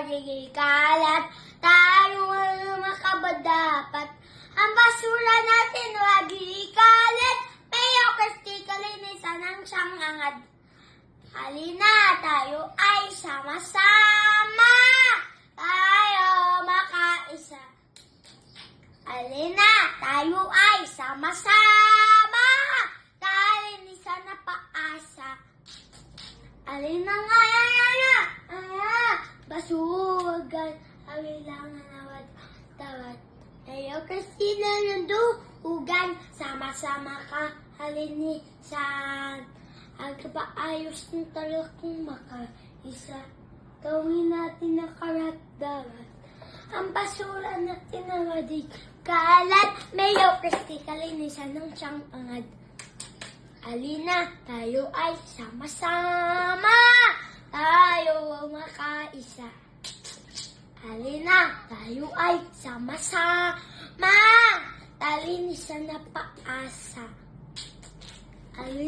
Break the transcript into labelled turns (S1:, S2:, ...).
S1: magiging kalat. Tayo ang makabadapat. Ang basura natin magiging kalat. Mayo Christy, kalinisan ang siyang angad. Halina, tayo ay sama-sama. Tayo makaisa. Halina, tayo ay sama-sama. Kalinisan na paasa. Halina nga, basugan. Hawilangan nawad tawad. Tayo kasi nanduhugan. Sama-sama ka halinisan. Agpaayos ng talakong makaisa. Gawin natin na karat-darat. Ang basura natin na madig kalat. Mayo Christy, kalinisan ng siyang angad. Alina, tayo ay sama-sama. Tayo makaisa. Alina, tayo ay sama-sama. Kalinisan na paasa. Alina.